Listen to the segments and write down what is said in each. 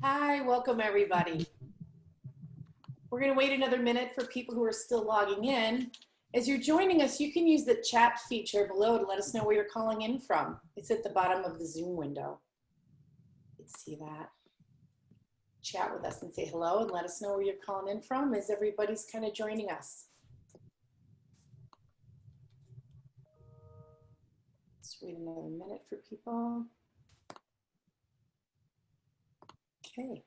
Hi, welcome everybody. We're going to wait another minute for people who are still logging in. As you're joining us, you can use the chat feature below to let us know where you're calling in from. It's at the bottom of the Zoom window. Let's see that. Chat with us and say hello and let us know where you're calling in from as everybody's kind of joining us. Let's wait another minute for people. Okay.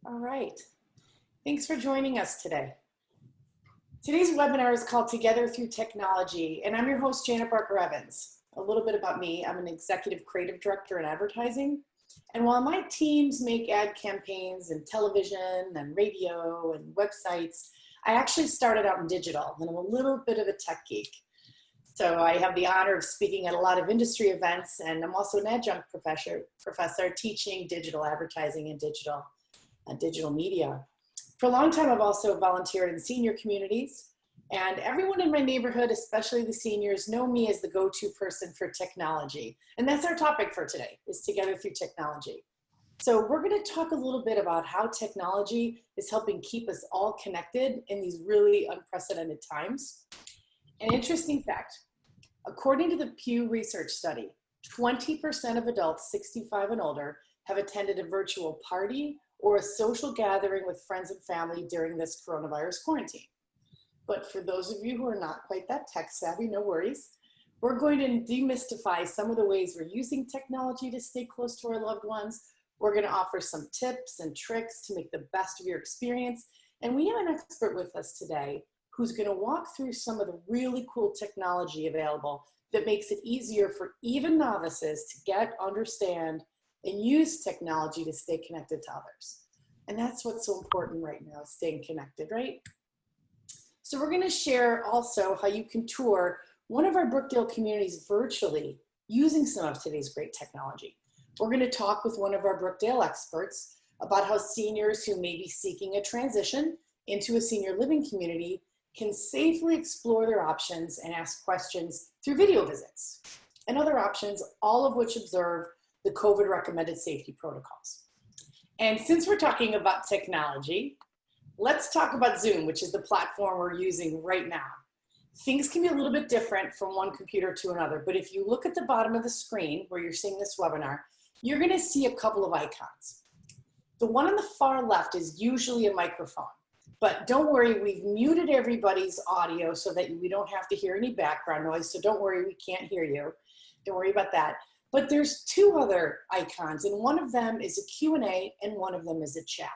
All right. Thanks for joining us today. Today's webinar is called Together Through Technology, and I'm your host, Janet Barker Evans. A little bit about me, I'm an executive creative director in advertising. And while my teams make ad campaigns and television and radio and websites, I actually started out in digital, and I'm a little bit of a tech geek. So I have the honor of speaking at a lot of industry events, and I'm also an adjunct professor teaching digital advertising and digital media. For a long time, I've also volunteered in senior communities, and everyone in my neighborhood, especially the seniors, know me as the go-to person for technology. And that's our topic for today, is Together Through Technology. So we're going to talk a little bit about how technology is helping keep us all connected in these really unprecedented times. An interesting fact, according to the Pew Research study, 20% of adults 65 and older have attended a virtual party or a social gathering with friends and family during this coronavirus quarantine. But for those of you who are not quite that tech savvy, no worries. We're going to demystify some of the ways we're using technology to stay close to our loved ones. We're going to offer some tips and tricks to make the best of your experience. And we have an expert with us today who's going to walk through some of the really cool technology available that makes it easier for even novices to get, understand, and use technology to stay connected to others. And that's what's so important right now, staying connected, right? So we're going to share also how you can tour one of our Brookdale communities virtually using some of today's great technology. We're going to talk with one of our Brookdale experts about how seniors who may be seeking a transition into a senior living community can safely explore their options and ask questions through video visits and other options, all of which observe the COVID recommended safety protocols. And since we're talking about technology, let's talk about Zoom, which is the platform we're using right now. Things can be a little bit different from one computer to another, but if you look at the bottom of the screen where you're seeing this webinar, you're gonna see a couple of icons. The one on the far left is usually a microphone. But don't worry, we've muted everybody's audio so that we don't have to hear any background noise. So don't worry, we can't hear you. Don't worry about that. But there's two other icons, and one of them is a Q&A and one of them is a chat.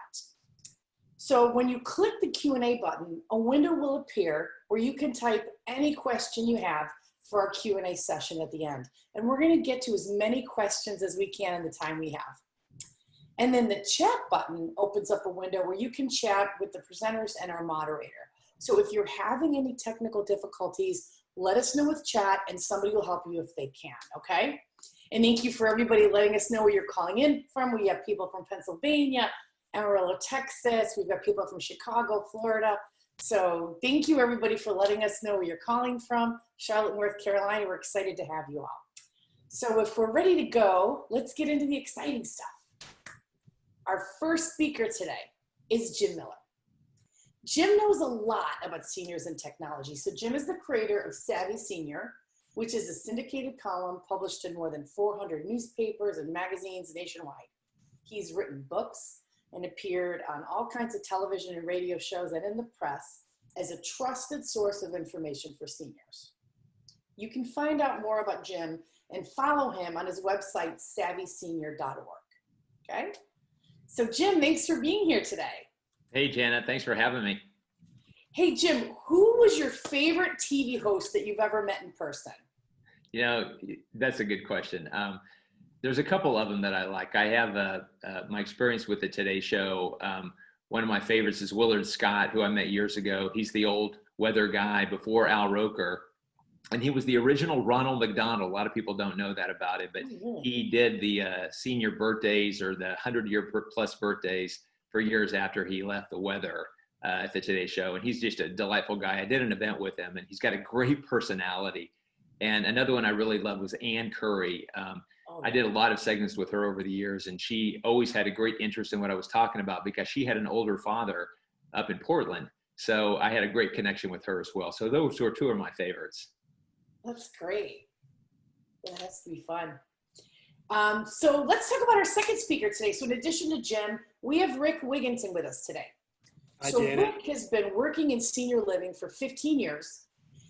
So when you click the Q&A button, a window will appear where you can type any question you have for our Q&A session at the end. And we're going to get to as many questions as we can in the time we have. And then the chat button opens up a window where you can chat with the presenters and our moderator. So if you're having any technical difficulties, let us know with chat and somebody will help you if they can, okay? And thank you for everybody letting us know where you're calling in from. We have people from Pennsylvania, Amarillo, Texas. We've got people from Chicago, Florida. So thank you everybody for letting us know where you're calling from. Charlotte, North Carolina, we're excited to have you all. So if we're ready to go, let's get into the exciting stuff. Our first speaker today is Jim Miller. Jim knows a lot about seniors and technology. So Jim is the creator of Savvy Senior, which is a syndicated column published in more than 400 newspapers and magazines nationwide. He's written books and appeared on all kinds of television and radio shows and in the press as a trusted source of information for seniors. You can find out more about Jim and follow him on his website, savvysenior.org, okay? So Jim, thanks for being here today. Hey, Janet, thanks for having me. Hey, Jim, who was your favorite TV host that you've ever met in person? You know, that's a good question. There's a couple of them that I like. I have my experience with the Today Show. One of my favorites is Willard Scott, who I met years ago. He's the old weather guy before Al Roker. And he was the original Ronald McDonald. A lot of people don't know that about him, but he did the senior birthdays or the 100-year-plus birthdays for years after he left the weather at the Today Show. And he's just a delightful guy. I did an event with him, and he's got a great personality. And another one I really loved was Ann Curry. I did a lot of segments with her over the years, and she always had a great interest in what I was talking about because she had an older father up in Portland. So I had a great connection with her as well. So those were two of my favorites. That's great. That has to be fun. So let's talk about our second speaker today. So in addition to Jim, we have Rick Wigginson with us today. Hi, so Janet. Rick has been working in senior living for 15 years,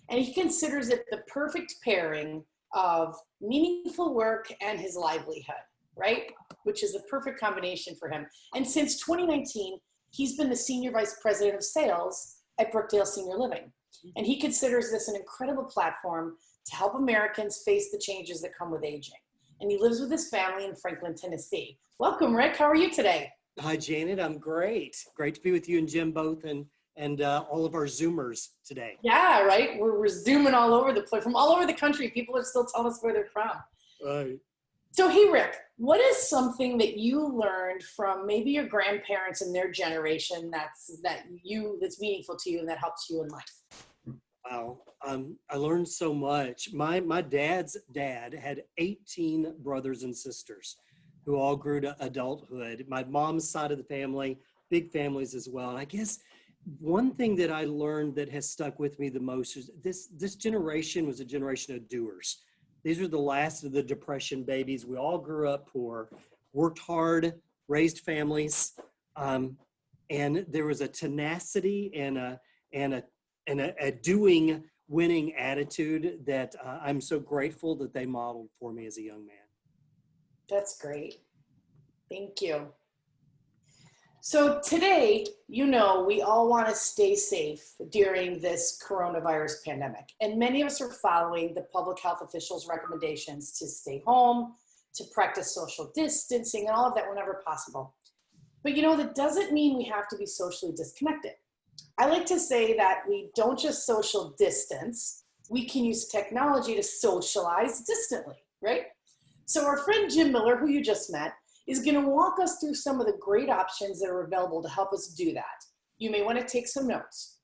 and he considers it the perfect pairing of meaningful work and his livelihood, right? Which is a perfect combination for him. And since 2019, he's been the Senior Vice President of Sales at Brookdale Senior Living. And he considers this an incredible platform to help Americans face the changes that come with aging. And he lives with his family in Franklin, Tennessee. Welcome, Rick. How are you today? Hi, Janet. I'm great. Great to be with you and Jim both, and all of our Zoomers today. Yeah, right. We're zooming all over the place, from all over the country. People are still telling us where they're from. Right. So, hey, Rick, what is something that you learned from maybe your grandparents and their generation that's meaningful to you and that helps you in life? Wow. I learned so much. My dad's dad had 18 brothers and sisters who all grew to adulthood. My mom's side of the family, big families as well. And I guess one thing that I learned that has stuck with me the most is this generation was a generation of doers. These were the last of the Depression babies. We all grew up poor, worked hard, raised families, and there was a tenacity and a doing, winning attitude that I'm so grateful that they modeled for me as a young man. That's great. Thank you. So today, we all want to stay safe during this coronavirus pandemic. And many of us are following the public health officials' recommendations to stay home, to practice social distancing, and all of that whenever possible. But that doesn't mean we have to be socially disconnected. I like to say that we don't just social distance, we can use technology to socialize distantly, right? So our friend Jim Miller, who you just met, is going to walk us through some of the great options that are available to help us do that. You may want to take some notes,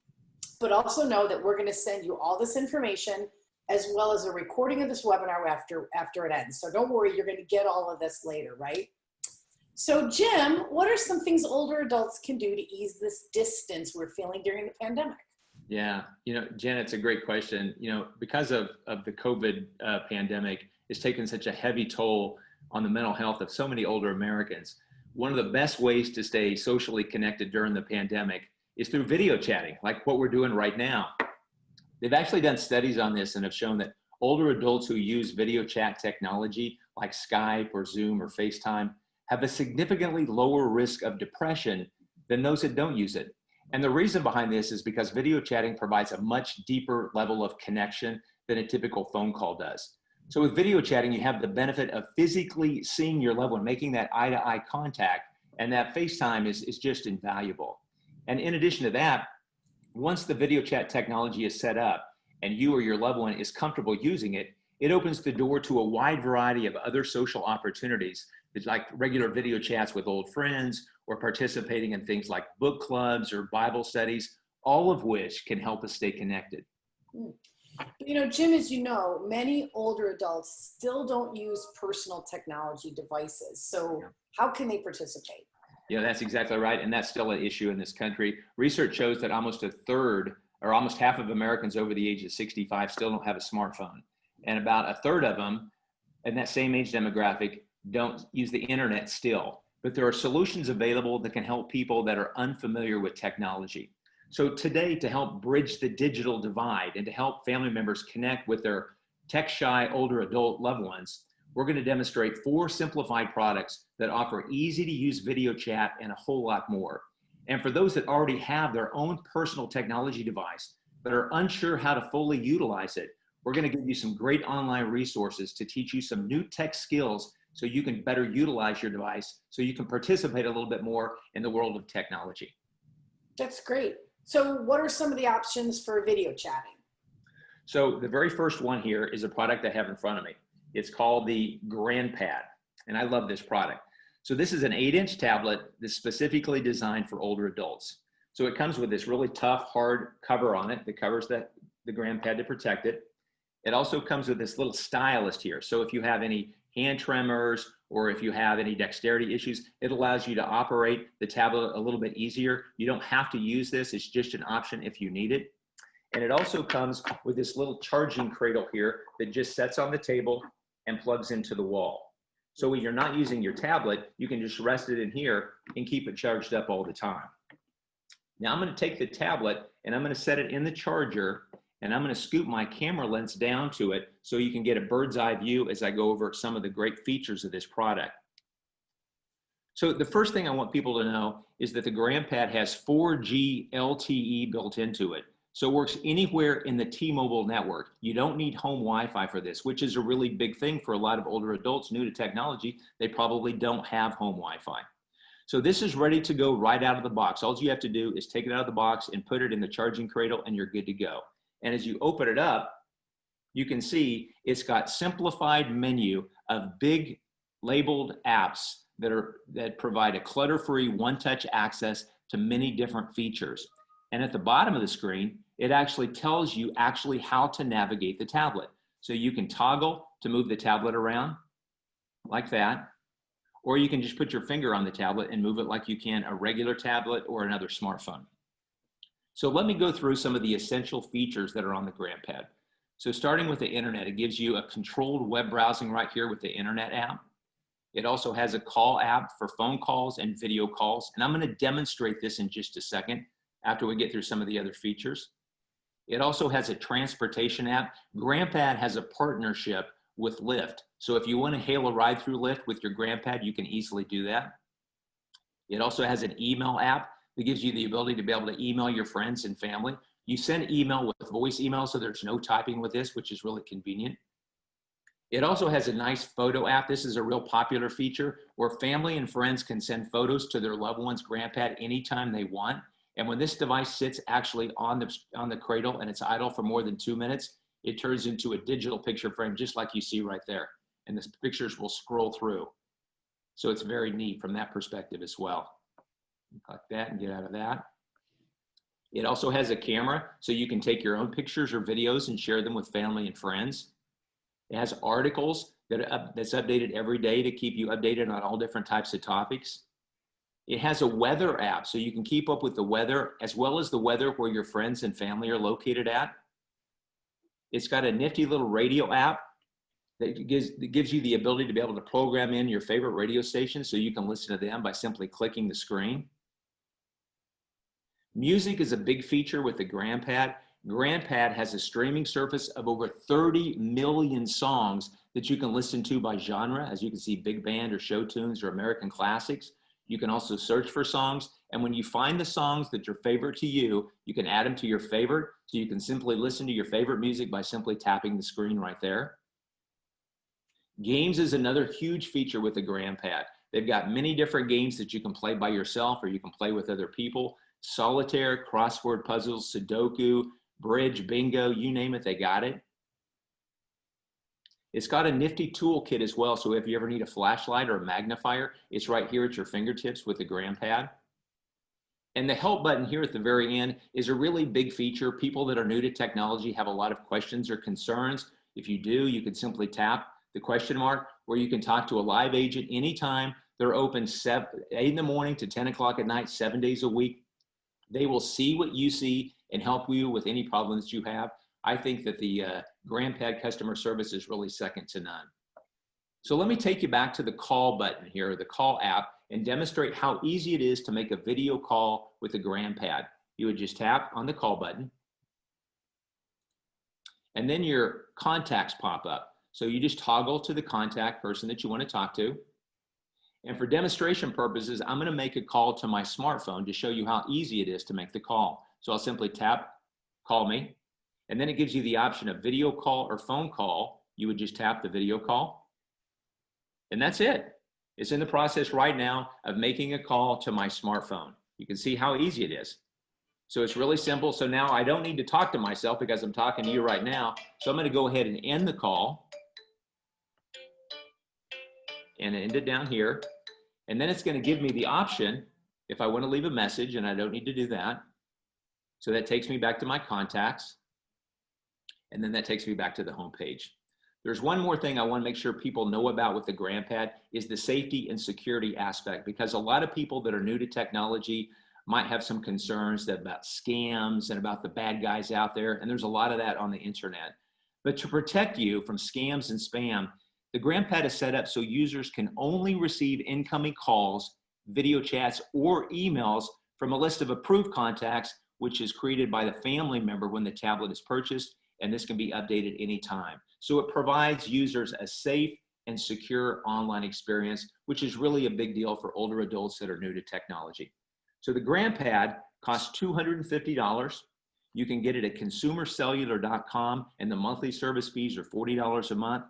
but also know that we're going to send you all this information as well as a recording of this webinar after it ends. So don't worry, you're going to get all of this later, right? So Jim, what are some things older adults can do to ease this distance we're feeling during the pandemic? Yeah, Jen, it's a great question. Because of the COVID pandemic, it's taken such a heavy toll on the mental health of so many older Americans. One of the best ways to stay socially connected during the pandemic is through video chatting, like what we're doing right now. They've actually done studies on this and have shown that older adults who use video chat technology like Skype or Zoom or FaceTime have a significantly lower risk of depression than those that don't use it. And the reason behind this is because video chatting provides a much deeper level of connection than a typical phone call does. So with video chatting, you have the benefit of physically seeing your loved one, making that eye-to-eye contact, and that FaceTime is just invaluable. And in addition to that, once the video chat technology is set up and you or your loved one is comfortable using it, it opens the door to a wide variety of other social opportunities, like regular video chats with old friends or participating in things like book clubs or Bible studies, all of which can help us stay connected. Jim, as you know, many older adults still don't use personal technology devices. So how can they participate? Yeah, that's exactly right. And that's still an issue in this country. Research shows that almost a third or almost half of Americans over the age of 65 still don't have a smartphone. And about a third of them in that same age demographic don't use the internet still. But there are solutions available that can help people that are unfamiliar with technology. So today, to help bridge the digital divide and to help family members connect with their tech-shy older adult loved ones, we're going to demonstrate 4 simplified products that offer easy-to-use video chat and a whole lot more. And for those that already have their own personal technology device but are unsure how to fully utilize it, we're going to give you some great online resources to teach you some new tech skills so you can better utilize your device, so you can participate a little bit more in the world of technology. That's great. So what are some of the options for video chatting? So the very first one here is a product I have in front of me. It's called the GrandPad, and I love this product. So this is an 8-inch tablet that's specifically designed for older adults. So it comes with this really tough, hard cover on it that covers the GrandPad to protect it. It also comes with this little stylus here. So if you have any hand tremors, or if you have any dexterity issues, it allows you to operate the tablet a little bit easier. You don't have to use this. It's just an option if you need it. And it also comes with this little charging cradle here that just sets on the table and plugs into the wall. So when you're not using your tablet, you can just rest it in here and keep it charged up all the time. Now I'm going to take the tablet and I'm going to set it in the charger, and I'm going to scoop my camera lens down to it so you can get a bird's eye view as I go over some of the great features of this product. So the first thing I want people to know is that the GrandPad has 4G LTE built into it. So it works anywhere in the T-Mobile network. You don't need home Wi-Fi for this, which is a really big thing for a lot of older adults new to technology. They probably don't have home Wi-Fi. So this is ready to go right out of the box. All you have to do is take it out of the box and put it in the charging cradle and you're good to go. And as you open it up, you can see it's got simplified menu of big labeled apps that provide a clutter-free one-touch access to many different features. And at the bottom of the screen, it actually tells you how to navigate the tablet. So you can toggle to move the tablet around like that, or you can just put your finger on the tablet and move it like you can a regular tablet or another smartphone. So let me go through some of the essential features that are on the GrandPad. So starting with the internet, it gives you a controlled web browsing right here with the internet app. It also has a call app for phone calls and video calls. And I'm going to demonstrate this in just a second after we get through some of the other features. It also has a transportation app. GrandPad has a partnership with Lyft. So if you want to hail a ride through Lyft with your GrandPad, you can easily do that. It also has an email app that gives you the ability to be able to email your friends and family. You send email with voice email, so there's no typing with this, which is really convenient. It also has a nice photo app. This is a real popular feature where family and friends can send photos to their loved one's GrandPad anytime they want. And when this device sits actually on the cradle and it's idle for more than 2 minutes, it turns into a digital picture frame just like you see right there. And the pictures will scroll through. So it's very neat from that perspective as well. Click that and get out of that. It also has a camera, so you can take your own pictures or videos and share them with family and friends. It has articles that's updated every day to keep you updated on all different types of topics. It has a weather app, so you can keep up with the weather as well as the weather where your friends and family are located at. It's got a nifty little radio app that gives you the ability to be able to program in your favorite radio stations so you can listen to them by simply clicking the screen. Music is a big feature with the GrandPad. GrandPad has a streaming service of over 30 million songs that you can listen to by genre. As you can see, big band or show tunes or American classics. You can also search for songs. And when you find the songs that are favorite to you, you can add them to your favorite. So you can simply listen to your favorite music by simply tapping the screen right there. Games is another huge feature with the GrandPad. They've got many different games that you can play by yourself or you can play with other people. Solitaire, crossword puzzles, Sudoku, bridge, bingo, you name it, they got it. It's got a nifty toolkit as well, so if you ever need a flashlight or a magnifier, it's right here at your fingertips with the GrandPad. And the help button here at the very end is a really big feature. People that are new to technology have a lot of questions or concerns. If you do, you can simply tap the question mark, or you can talk to a live agent anytime. They're open 8 in the morning to 10 o'clock at night, 7 days a week. They will see what you see and help you with any problems you have. I think that the GrandPad customer service is really second to none. So let me take you back to the call button here, the call app, and demonstrate how easy it is to make a video call with the GrandPad. You would just tap on the call button, and then your contacts pop up. So you just toggle to the contact person that you want to talk to. And for demonstration purposes, I'm going to make a call to my smartphone to show you how easy it is to make the call. So I'll simply tap, call me, and then it gives you the option of video call or phone call. You would just tap the video call, and that's it. It's in the process right now of making a call to my smartphone. You can see how easy it is. So it's really simple. So now I don't need to talk to myself because I'm talking to you right now. So I'm going to go ahead and end the call and end it down here. And then it's going to give me the option if I want to leave a message, and I don't need to do that. So that takes me back to my contacts. And then that takes me back to the home page. There's one more thing I want to make sure people know about with the GrandPad is the safety and security aspect, because a lot of people that are new to technology might have some concerns about scams and about the bad guys out there. And there's a lot of that on the internet. But to protect you from scams and spam, the GrandPad is set up so users can only receive incoming calls, video chats, or emails from a list of approved contacts, which is created by the family member when the tablet is purchased, and this can be updated anytime. So it provides users a safe and secure online experience, which is really a big deal for older adults that are new to technology. So the GrandPad costs $250. You can get it at consumercellular.com, and the monthly service fees are $40 a month.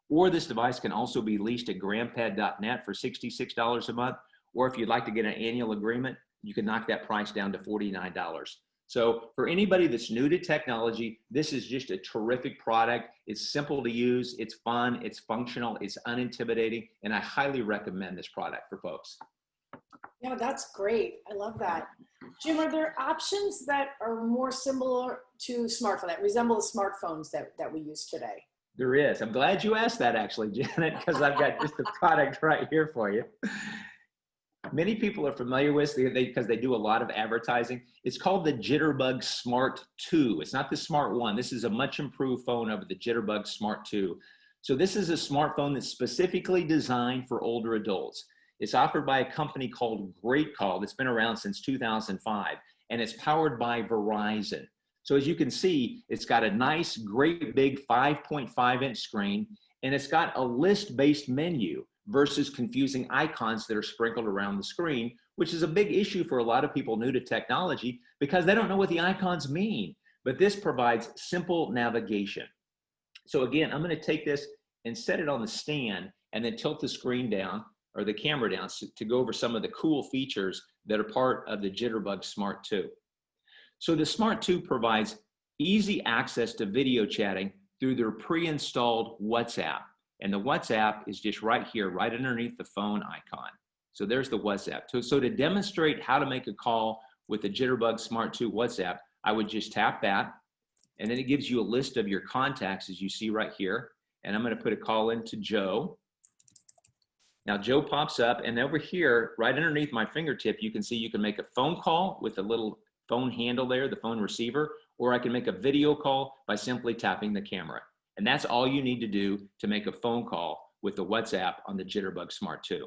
Or this device can also be leased at grandpad.net for $66 a month. Or if you'd like to get an annual agreement, you can knock that price down to $49. So for anybody that's new to technology, this is just a terrific product. It's simple to use, it's fun, it's functional, it's unintimidating, and I highly recommend this product for folks. Yeah, that's great. I love that. Jim, are there options that are more similar to smartphone, that resemble the smartphones that we use today? There is. I'm glad you asked that actually, Janet, because I've got just the product right here for you. Many people are familiar with it because they do a lot of advertising. It's called the Jitterbug Smart 2. It's not the Smart 1. This is a much improved phone over the Jitterbug Smart 2. So this is a smartphone that's specifically designed for older adults. It's offered by a company called Great Call that's been around since 2005, and it's powered by Verizon. So as you can see, it's got a nice, great big 5.5-inch screen, and it's got a list-based menu versus confusing icons that are sprinkled around the screen, which is a big issue for a lot of people new to technology because they don't know what the icons mean. But this provides simple navigation. So again, I'm going to take this and set it on the stand and then tilt the screen down or the camera down to go over some of the cool features that are part of the Jitterbug Smart 2. So the Smart 2 provides easy access to video chatting through their pre-installed WhatsApp. And the WhatsApp is just right here, right underneath the phone icon. So there's the WhatsApp. So to demonstrate how to make a call with the Jitterbug Smart 2 WhatsApp, I would just tap that, and then it gives you a list of your contacts as you see right here. And I'm going to put a call into Joe. Now Joe pops up, and over here, right underneath my fingertip, you can see you can make a phone call with a little phone handle there, the phone receiver, or I can make a video call by simply tapping the camera. And that's all you need to do to make a phone call with the WhatsApp on the Jitterbug Smart 2.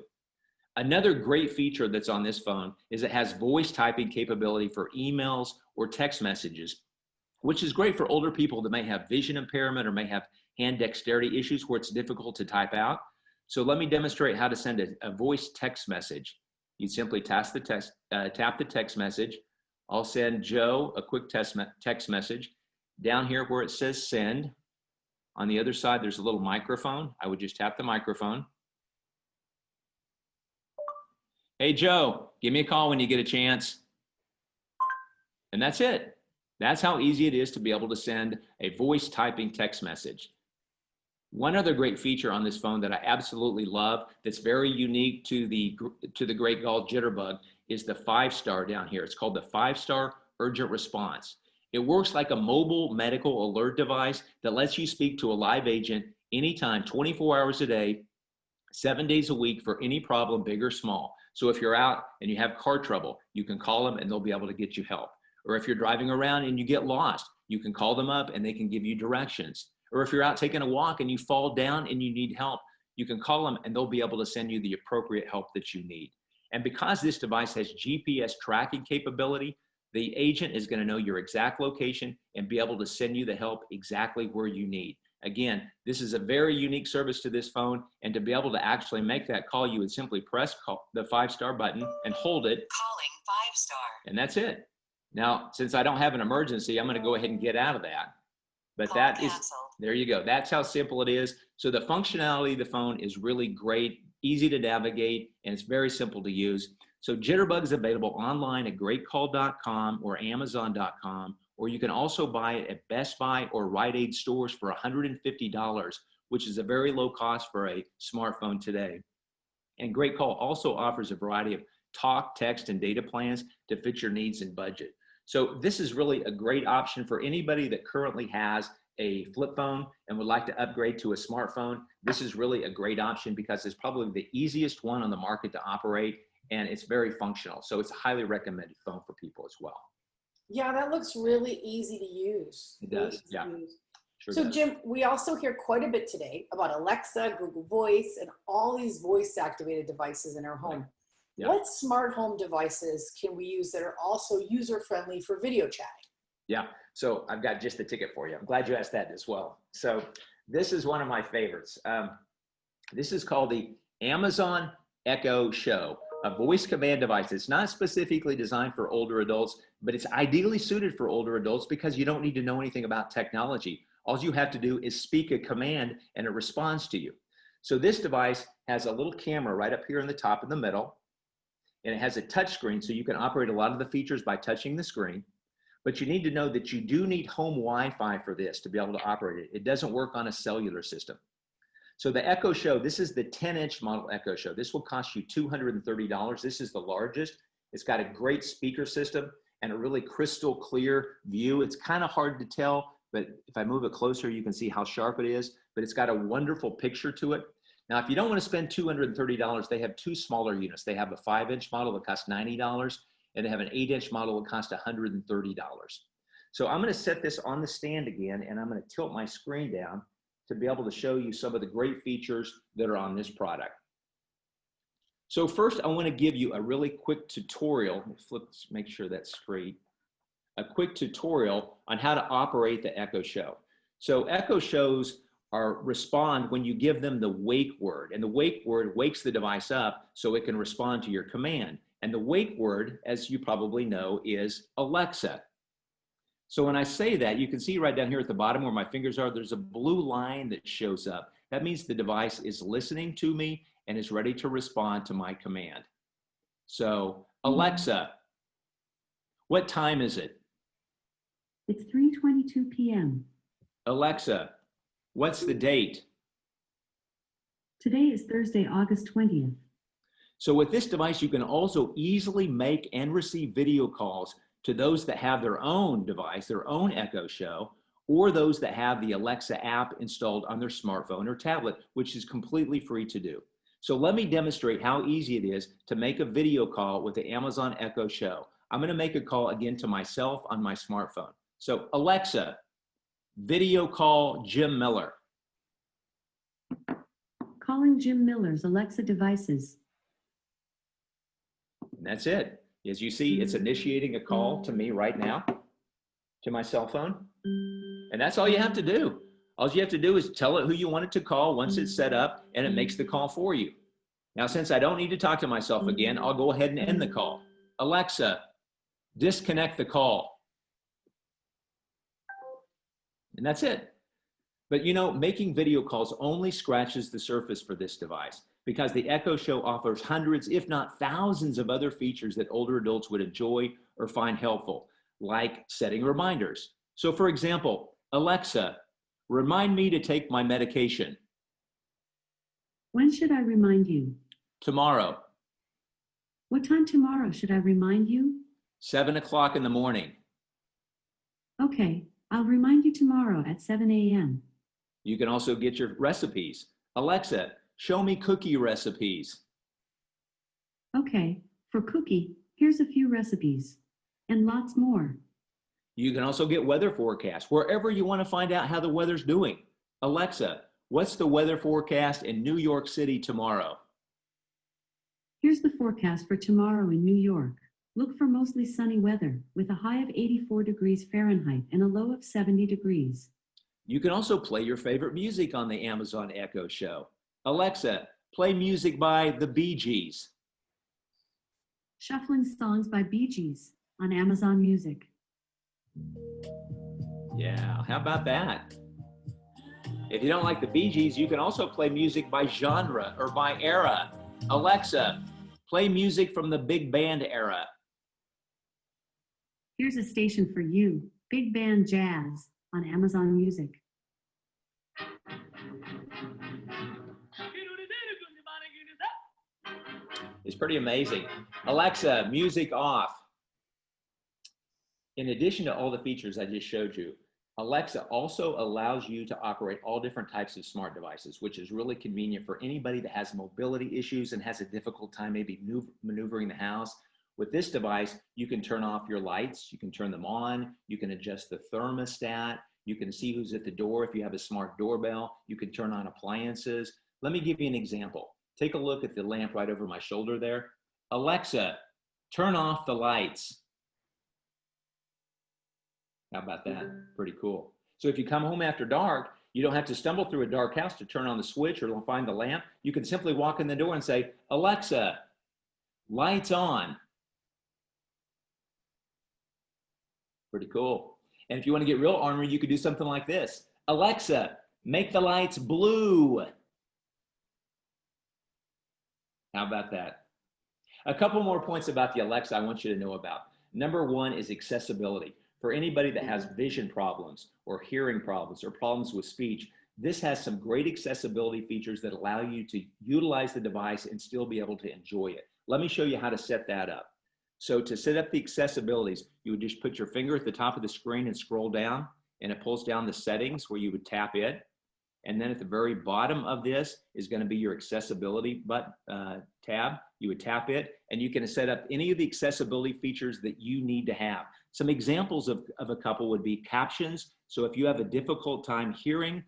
Another great feature that's on this phone is it has voice typing capability for emails or text messages, which is great for older people that may have vision impairment or may have hand dexterity issues where it's difficult to type out. So let me demonstrate how to send a voice text message. You simply tap the text message. I'll send Joe a quick text message. Down here where it says send, on the other side, there's a little microphone. I would just tap the microphone. Hey, Joe, give me a call when you get a chance. And that's it. That's how easy it is to be able to send a voice typing text message. One other great feature on this phone that I absolutely love that's very unique to the Great Call Jitterbug is the 5-star down here. It's called the 5-star urgent response. It works like a mobile medical alert device that lets you speak to a live agent anytime, 24 hours a day, 7 days a week for any problem, big or small. So if you're out and you have car trouble, you can call them and they'll be able to get you help. Or if you're driving around and you get lost, you can call them up and they can give you directions. Or if you're out taking a walk and you fall down and you need help, you can call them and they'll be able to send you the appropriate help that you need. And because this device has GPS tracking capability, the agent is going to know your exact location and be able to send you the help exactly where you need. Again, this is a very unique service to this phone, and to be able to actually make that call, you would simply press the 5-star button and hold it. Calling 5-star. And that's it. Now, since I don't have an emergency, I'm going to go ahead and get out of that. But Call that canceled. is, there you go. That's how simple it is. So the functionality of the phone is really great, easy to navigate, and it's very simple to use. So Jitterbug is available online at greatcall.com or amazon.com, or you can also buy it at Best Buy or Rite Aid stores for $150, which is a very low cost for a smartphone today. And Great Call also offers a variety of talk, text, and data plans to fit your needs and budget. So this is really a great option for anybody that currently has a flip phone and would like to upgrade to a smartphone, this is really a great option because it's probably the easiest one on the market to operate, and it's very functional. So it's a highly recommended phone for people as well. Yeah, that looks really easy to use. It does, yeah. Sure So does. Jim, we also hear quite a bit today about Alexa, Google Voice, and all these voice activated devices in our home. Yeah. What smart home devices can we use that are also user-friendly for video chatting? Yeah, so I've got just the ticket for you. I'm glad you asked that as well. So this is one of my favorites. This is called the Amazon Echo Show, a voice command device. It's not specifically designed for older adults, but it's ideally suited for older adults because you don't need to know anything about technology. All you have to do is speak a command and it responds to you. So this device has a little camera right up here in the top in the middle, and it has a touch screen so you can operate a lot of the features by touching the screen. But you need to know that you do need home Wi-Fi for this to be able to operate it. It doesn't work on a cellular system. So the Echo Show, this is the 10-inch model Echo Show. This will cost you $230. This is the largest. It's got a great speaker system and a really crystal clear view. It's kind of hard to tell, but if I move it closer, you can see how sharp it is, but it's got a wonderful picture to it. Now, if you don't want to spend $230, they have two smaller units. They have a 5-inch model that costs $90, and they have an 8-inch model that costs $130. So I'm going to set this on the stand again, and I'm going to tilt my screen down to be able to show you some of the great features that are on this product. So first, I want to give you a really quick tutorial. Let's make sure that's straight. A quick tutorial on how to operate the Echo Show. So Echo Shows respond when you give them the wake word, and the wake word wakes the device up so it can respond to your command. And the wake word, as you probably know, is Alexa. So when I say that, you can see right down here at the bottom where my fingers are, there's a blue line that shows up. That means the device is listening to me and is ready to respond to my command. So, Alexa, what time is it? It's 3:22 p.m. Alexa, what's the date? Today is Thursday, August 20th. So with this device, you can also easily make and receive video calls to those that have their own device, their own Echo Show, or those that have the Alexa app installed on their smartphone or tablet, which is completely free to do. So let me demonstrate how easy it is to make a video call with the Amazon Echo Show. I'm going to make a call again to myself on my smartphone. So Alexa, video call Jim Miller. Calling Jim Miller's Alexa devices. And that's it. As you see, it's initiating a call to me right now, to my cell phone. And that's all you have to do. All you have to do is tell it who you want it to call once it's set up, and it makes the call for you. Now, since I don't need to talk to myself again, I'll go ahead and end the call. Alexa, disconnect the call. And that's it. But you know, making video calls only scratches the surface for this device, because the Echo Show offers hundreds, if not thousands, of other features that older adults would enjoy or find helpful, like setting reminders. So for example, Alexa, remind me to take my medication. When should I remind you? Tomorrow. What time tomorrow should I remind you? 7 o'clock in the morning. Okay, I'll remind you tomorrow at 7 a.m. You can also get your recipes. Alexa, show me cookie recipes. Okay, for cookie, here's a few recipes. And lots more. You can also get weather forecasts wherever you want to find out how the weather's doing. Alexa, what's the weather forecast in New York City tomorrow? Here's the forecast for tomorrow in New York. Look for mostly sunny weather with a high of 84 degrees Fahrenheit and a low of 70 degrees. You can also play your favorite music on the Amazon Echo Show. Alexa, play music by the Bee Gees. Shuffling songs by Bee Gees on Amazon Music. Yeah, how about that? If you don't like the Bee Gees, you can also play music by genre or by era. Alexa, play music from the big band era. Here's a station for you, Big Band Jazz on Amazon Music. It's pretty amazing. Alexa, music off. In addition to all the features I just showed you, Alexa also allows you to operate all different types of smart devices, which is really convenient for anybody that has mobility issues and has a difficult time maybe maneuvering the house. With this device, you can turn off your lights, you can turn them on, you can adjust the thermostat, you can see who's at the door if you have a smart doorbell, you can turn on appliances. Let me give you an example. Take a look at the lamp right over my shoulder there. Alexa, turn off the lights. How about that? Pretty cool. So if you come home after dark, you don't have to stumble through a dark house to turn on the switch or find the lamp. You can simply walk in the door and say, Alexa, lights on. Pretty cool. And if you want to get real ornery, you could do something like this. Alexa, make the lights blue. How about that? A couple more points about the Alexa I want you to know about. Number one is accessibility. For anybody that has vision problems or hearing problems or problems with speech, this has some great accessibility features that allow you to utilize the device and still be able to enjoy it. Let me show you how to set that up. So to set up the accessibilities, you would just put your finger at the top of the screen and scroll down, and it pulls down the settings where you would tap it. And then at the very bottom of this is going to be your accessibility tab. You would tap it, and you can set up any of the accessibility features that you need to have. Some examples of a couple would be captions. So if you have a difficult time hearing,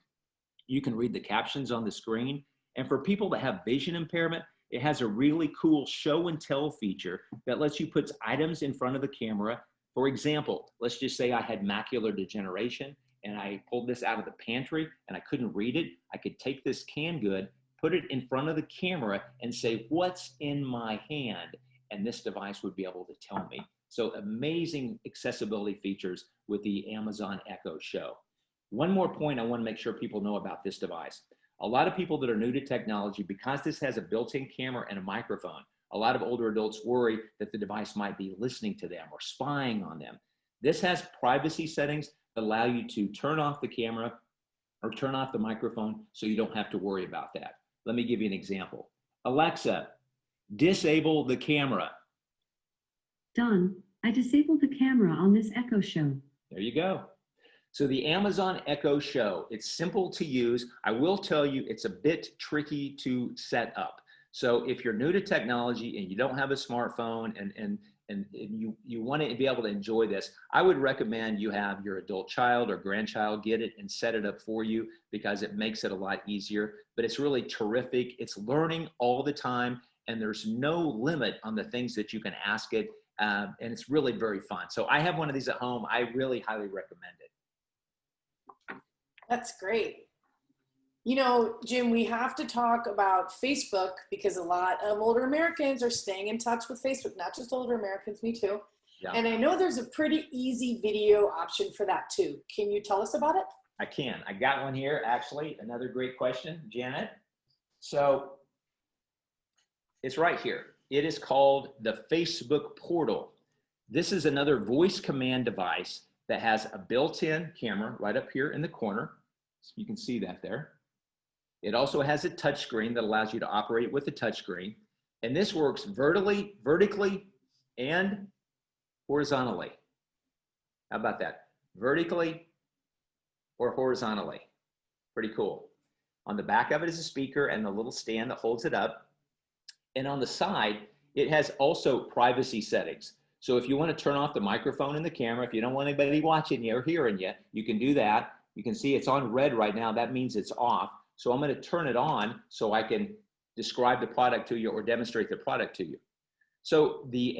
you can read the captions on the screen. And for people that have vision impairment, it has a really cool show and tell feature that lets you put items in front of the camera. For example, let's just say I had macular degeneration and I pulled this out of the pantry and I couldn't read it. I could take this canned good, put it in front of the camera and say, what's in my hand? And this device would be able to tell me. So amazing accessibility features with the Amazon Echo Show. One more point I want to make sure people know about this device. A lot of people that are new to technology, because this has a built-in camera and a microphone, a lot of older adults worry that the device might be listening to them or spying on them. This has privacy settings that allow you to turn off the camera or turn off the microphone so you don't have to worry about that. Let me give you an example. Alexa, disable the camera. Done. I disabled the camera on this Echo Show. There you go. So the Amazon Echo Show, it's simple to use. I will tell you it's a bit tricky to set up. So if you're new to technology and you don't have a smartphone and you want to be able to enjoy this, I would recommend you have your adult child or grandchild get it and set it up for you because it makes it a lot easier. But it's really terrific. It's learning all the time and there's no limit on the things that you can ask it. And it's really very fun. So I have one of these at home. I really highly recommend it. That's great. You know, Jim, we have to talk about Facebook because a lot of older Americans are staying in touch with Facebook, not just older Americans, me too. Yeah. And I know there's a pretty easy video option for that too. Can you tell us about it? I can. I got one here, actually. Another great question, Janet. So it's right here. It is called the Facebook Portal. This is another voice command device that has a built-in camera right up here in the corner. So you can see that there. It also has a touch screen that allows you to operate with the touch screen. And this works vertically, and horizontally. How about that? Vertically or horizontally. Pretty cool. On the back of it is a speaker and the little stand that holds it up. And on the side, it has also privacy settings. So if you want to turn off the microphone and the camera, if you don't want anybody watching you or hearing you, you can do that. You can see it's on red right now. That means it's off. So I'm going to turn it on so I can describe the product to you or demonstrate the product to you. So the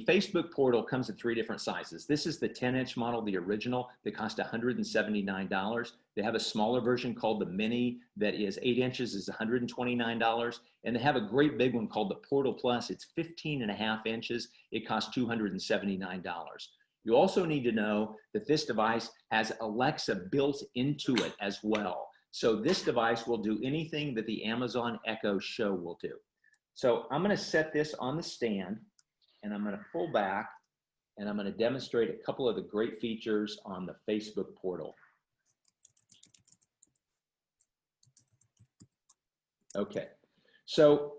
Facebook Portal comes in 3 different sizes. This is the 10-inch model, the original, that cost $179. They have a smaller version called the Mini that is 8 inches, is $129. And they have a great big one called the Portal Plus. It's 15.5 inches. It costs $279. You also need to know that this device has Alexa built into it as well. So this device will do anything that the Amazon Echo Show will do. So I'm going to set this on the stand and I'm going to pull back and I'm going to demonstrate a couple of the great features on the Facebook Portal. Okay, so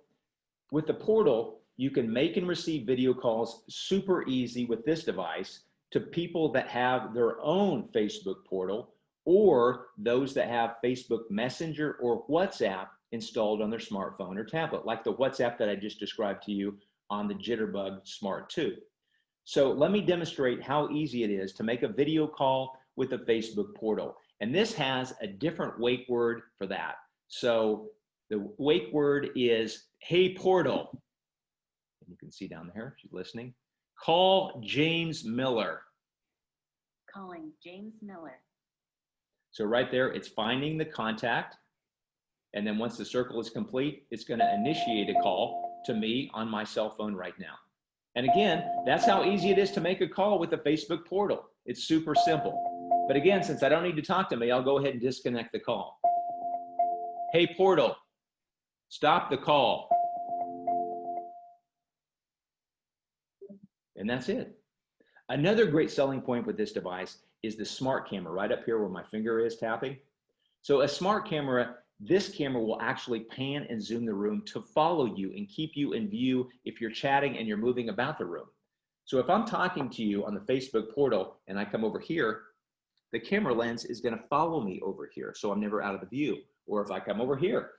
with the portal, you can make and receive video calls super easy with this device to people that have their own Facebook portal or those that have Facebook Messenger or WhatsApp installed on their smartphone or tablet, like the WhatsApp that I just described to you on the Jitterbug Smart 2. So let me demonstrate how easy it is to make a video call with the Facebook portal. And this has a different wake word for that. So the wake word is, hey portal. And you can see down there, if you're listening, call James Miller. Calling James Miller. So right there, it's finding the contact. And then once the circle is complete, it's going to initiate a call to me on my cell phone right now. And again, that's how easy it is to make a call with the Facebook portal. It's super simple. But again, since I don't need to talk to me, I'll go ahead and disconnect the call. Hey portal, stop the call. And that's it. Another great selling point with this device is the smart camera right up here where my finger is tapping. So a smart camera, this camera will actually pan and zoom the room to follow you and keep you in view if you're chatting and you're moving about the room. So if I'm talking to you on the Facebook portal and I come over here, the camera lens is going to follow me over here, so I'm never out of the view. Or if I come over here,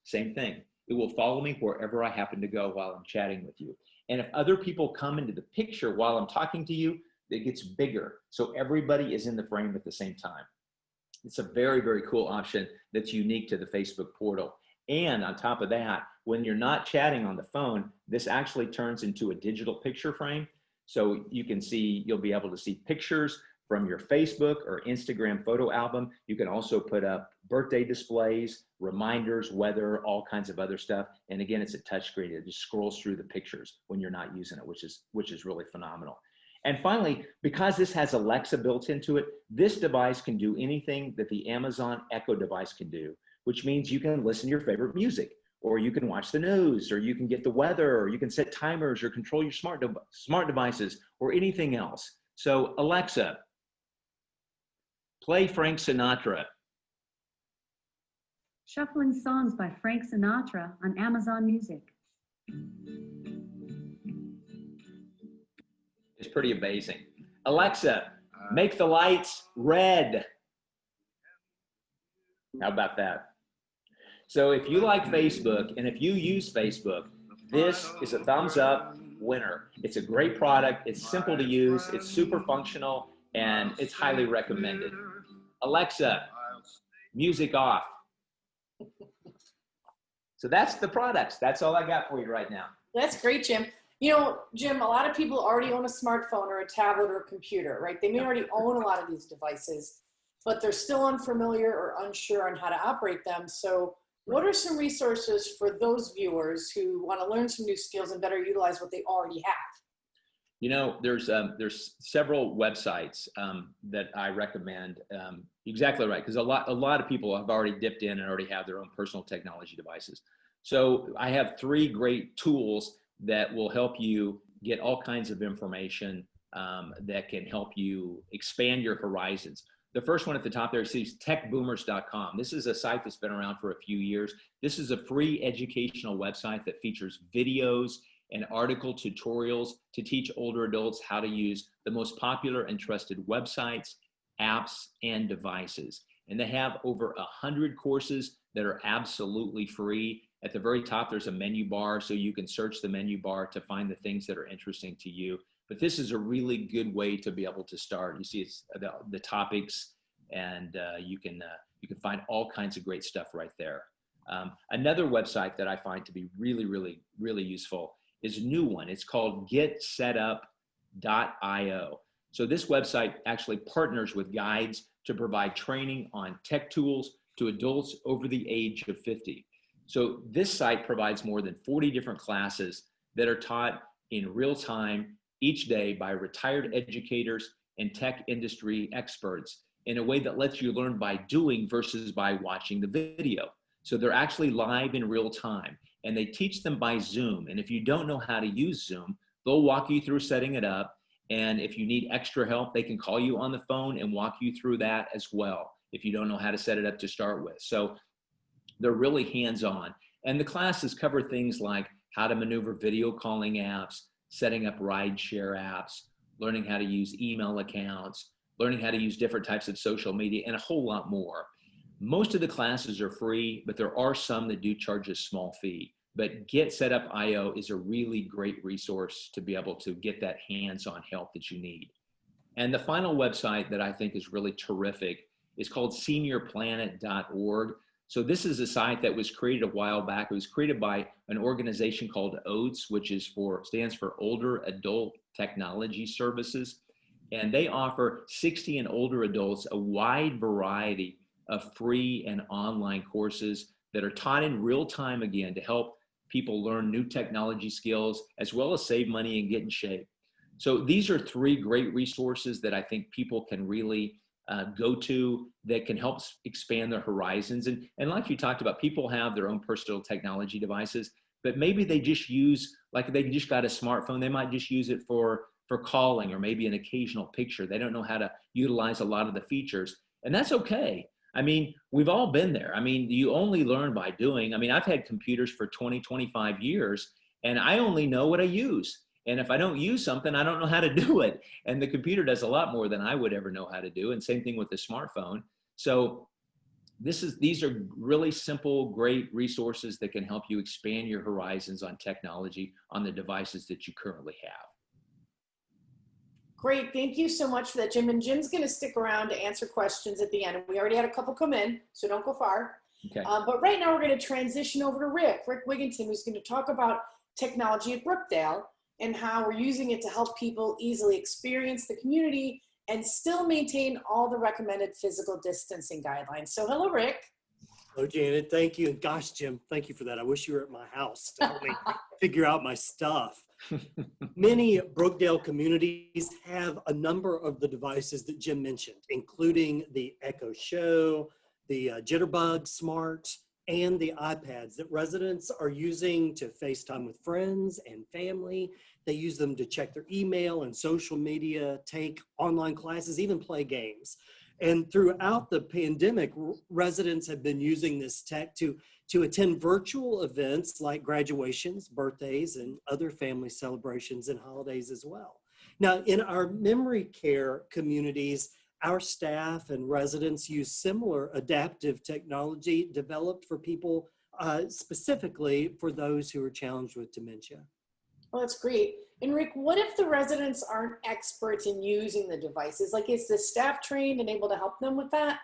same thing. It will follow me wherever I happen to go while I'm chatting with you. And if other people come into the picture while I'm talking to you, it gets bigger. So everybody is in the frame at the same time. It's a very, very cool option that's unique to the Facebook portal. And on top of that, when you're not chatting on the phone, this actually turns into a digital picture frame. So you can see, you'll be able to see pictures from your Facebook or Instagram photo album. You can also put up birthday displays, reminders, weather, all kinds of other stuff. And again, it's a touchscreen. It just scrolls through the pictures when you're not using it, which is really phenomenal. And finally, because this has Alexa built into it, this device can do anything that the Amazon Echo device can do, which means you can listen to your favorite music, or you can watch the news, or you can get the weather, or you can set timers or control your smart devices, or anything else. So Alexa, play Frank Sinatra. Shuffling songs by Frank Sinatra on Amazon Music. It's pretty amazing. Alexa, make the lights red. How about that? So if you like Facebook and if you use Facebook, this is a thumbs up winner. It's a great product. It's simple to use. It's super functional and it's highly recommended. Alexa, music off. So that's the products. That's all I got for you right now. That's great, Jim. You know, Jim, a lot of people already own a smartphone or a tablet or a computer, right? They may already own a lot of these devices, but they're still unfamiliar or unsure on how to operate them. So what are some resources for those viewers who want to learn some new skills and better utilize what they already have? You know, there's several websites that I recommend. Exactly right, because a lot of people have already dipped in and already have their own personal technology devices. So I have 3 great tools that will help you get all kinds of information that can help you expand your horizons. The first one at the top there says techboomers.com. This is a site that's been around for a few years. This is a free educational website that features videos and article tutorials to teach older adults how to use the most popular and trusted websites, apps, and devices. And they have over 100 courses that are absolutely free. At the very top, there's a menu bar, so you can search the menu bar to find the things that are interesting to you. But this is a really good way to be able to start. You see, it's the topics, and you can find all kinds of great stuff right there. Another website that I find to be really, really, really useful is a new one. It's called getsetup.io. So this website actually partners with guides to provide training on tech tools to adults over the age of 50. So this site provides more than 40 different classes that are taught in real time each day by retired educators and tech industry experts in a way that lets you learn by doing versus by watching the video. So they're actually live in real time, and they teach them by Zoom. And if you don't know how to use Zoom, they'll walk you through setting it up. And if you need extra help, they can call you on the phone and walk you through that as well, if you don't know how to set it up to start with. So they're really hands-on. And the classes cover things like how to maneuver video calling apps, setting up rideshare apps, learning how to use email accounts, learning how to use different types of social media, and a whole lot more. Most of the classes are free, but there are some that do charge a small fee. But Get Set Up IO is a really great resource to be able to get that hands-on help that you need. And the final website that I think is really terrific is called Seniorplanet.org. So this is a site that was created a while back. It was created by an organization called OATS, which stands for Older Adult Technology Services. And they offer 60 and older adults a wide variety of free and online courses that are taught in real time, again, to help people learn new technology skills as well as save money and get in shape. So these are three great resources that I think people can really go to that can help expand their horizons. And like you talked about, people have their own personal technology devices, but maybe they just use, like they just got a smartphone, they might just use it for calling or maybe an occasional picture. They don't know how to utilize a lot of the features, and that's okay. I mean, we've all been there. I mean, you only learn by doing. I mean, I've had computers for 20, 25 years, and I only know what I use. And if I don't use something, I don't know how to do it. And the computer does a lot more than I would ever know how to do. And same thing with the smartphone. So these are really simple, great resources that can help you expand your horizons on technology on the devices that you currently have. Great, thank you so much for that, Jim. And Jim's gonna stick around to answer questions at the end. We already had a couple come in, so don't go far. Okay. But right now we're gonna transition over to Rick Wigginson, who's gonna talk about technology at Brookdale and how we're using it to help people easily experience the community and still maintain all the recommended physical distancing guidelines. So hello, Rick. Hello, Janet. Thank you. And gosh, Jim, thank you for that. I wish you were at my house to help me figure out my stuff. Many Brookdale communities have a number of the devices that Jim mentioned, including the Echo Show, the Jitterbug Smart, and the iPads that residents are using to FaceTime with friends and family. They use them to check their email and social media, take online classes, even play games. And throughout the pandemic, residents have been using this tech to attend virtual events like graduations, birthdays, and other family celebrations and holidays as well. Now, in our memory care communities, our staff and residents use similar adaptive technology developed for people, specifically for those who are challenged with dementia. Well, that's great. And Rick, what if the residents aren't experts in using the devices? Like, is the staff trained and able to help them with that?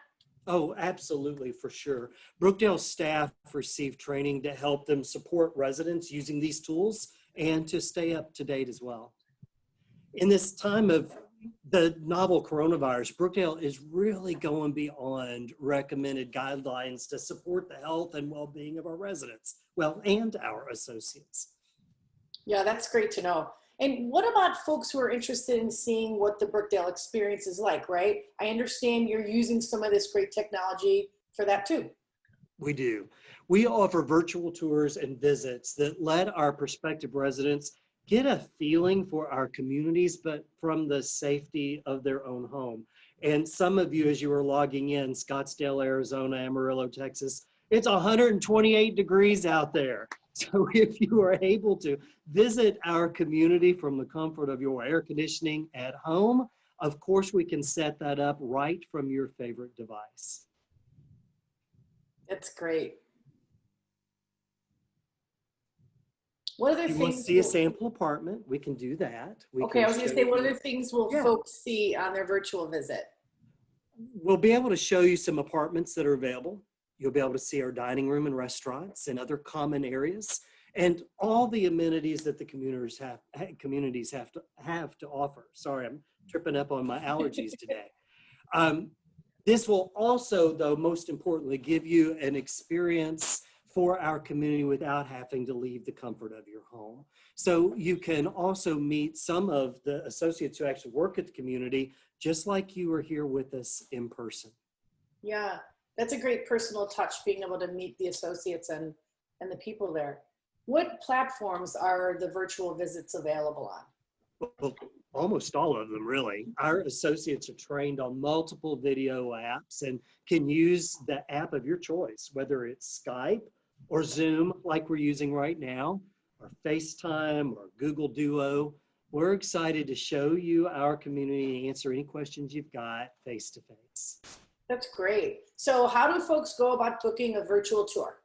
Oh, absolutely, for sure. Brookdale staff receive training to help them support residents using these tools and to stay up to date as well. In this time of the novel coronavirus, Brookdale is really going beyond recommended guidelines to support the health and well-being of our residents, well, and our associates. Yeah, that's great to know. And what about folks who are interested in seeing what the Brookdale Experience is like, right? I understand you're using some of this great technology for that too. We do. We offer virtual tours and visits that let our prospective residents get a feeling for our communities, but from the safety of their own home. And some of you, as you were logging in, Scottsdale, Arizona, Amarillo, Texas, it's 128 degrees out there. So if you are able to visit our community from the comfort of your air conditioning at home, of course, we can set that up right from your favorite device. That's great. What other If you want to things? see a sample apartment, we can do that. Okay, I was going to say, what other things will Yeah. folks see on their virtual visit? We'll be able to show you some apartments that are available. You'll be able to see our dining room and restaurants and other common areas and all the amenities that the communities have to offer. Sorry, I'm tripping up on my allergies today. This will also, though, most importantly, give you an experience for our community without having to leave the comfort of your home. So you can also meet some of the associates who actually work at the community, just like you are here with us in person. Yeah, that's a great personal touch, being able to meet the associates and the people there. What platforms are the virtual visits available on? Well, almost all of them, really. Our associates are trained on multiple video apps and can use the app of your choice, whether it's Skype or Zoom, like we're using right now, or FaceTime or Google Duo. We're excited to show you our community and answer any questions you've got face to face. That's great. So how do folks go about booking a virtual tour?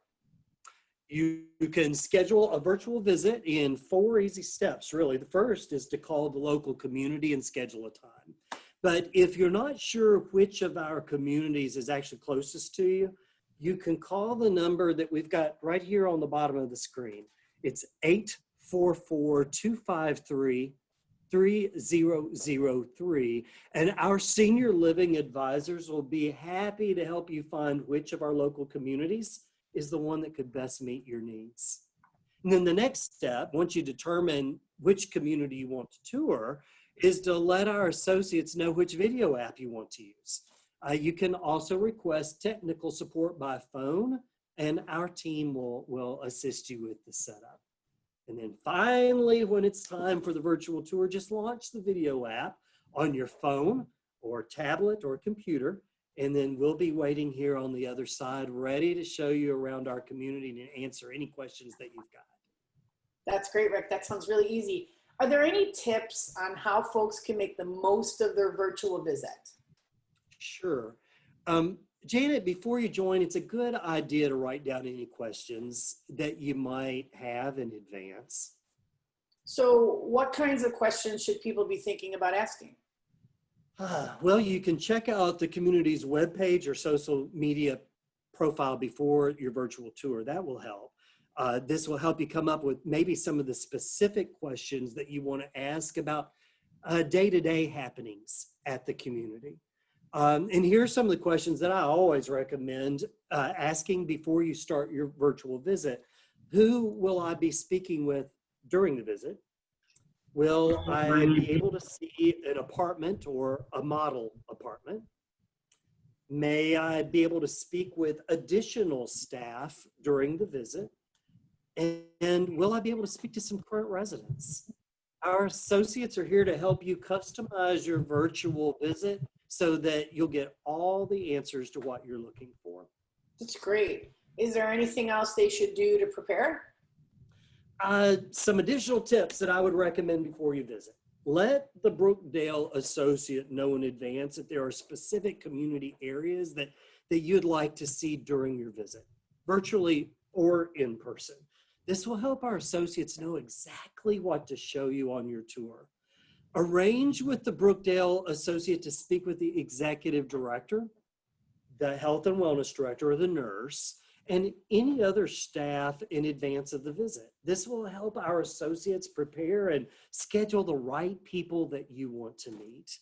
You can schedule a virtual visit in 4 easy steps, really. The first is to call the local community and schedule a time. But if you're not sure which of our communities is actually closest to you, you can call the number that we've got right here on the bottom of the screen. It's 844-253-3003. And our senior living advisors will be happy to help you find which of our local communities is the one that could best meet your needs. And then the next step, once you determine which community you want to tour, is to let our associates know which video app you want to use. You can also request technical support by phone, and our team will assist you with the setup. And then finally, when it's time for the virtual tour, just launch the video app on your phone or tablet or computer, and then we'll be waiting here on the other side, ready to show you around our community and answer any questions that you've got. That's great, Rick. That sounds really easy. Are there any tips on how folks can make the most of their virtual visit? Sure. Janet, before you join, it's a good idea to write down any questions that you might have in advance. So what kinds of questions should people be thinking about asking? Well, you can check out the community's webpage or social media profile before your virtual tour. That will help. This will help you come up with maybe some of the specific questions that you want to ask about day-to-day happenings at the community. And here's some of the questions that I always recommend asking before you start your virtual visit. Who will I be speaking with during the visit? Will I be able to see an apartment or a model apartment? May I be able to speak with additional staff during the visit? And will I be able to speak to some current residents? Our associates are here to help you customize your virtual visit so that you'll get all the answers to what you're looking for. That's great. Is there anything else they should do to prepare? Some additional tips that I would recommend before you visit. Let the Brookdale associate know in advance that there are specific community areas that you'd like to see during your visit, virtually or in person. This will help our associates know exactly what to show you on your tour. Arrange with the Brookdale associate to speak with the executive director, the health and wellness director, or the nurse, and any other staff in advance of the visit. This will help our associates prepare and schedule the right people that you want to meet.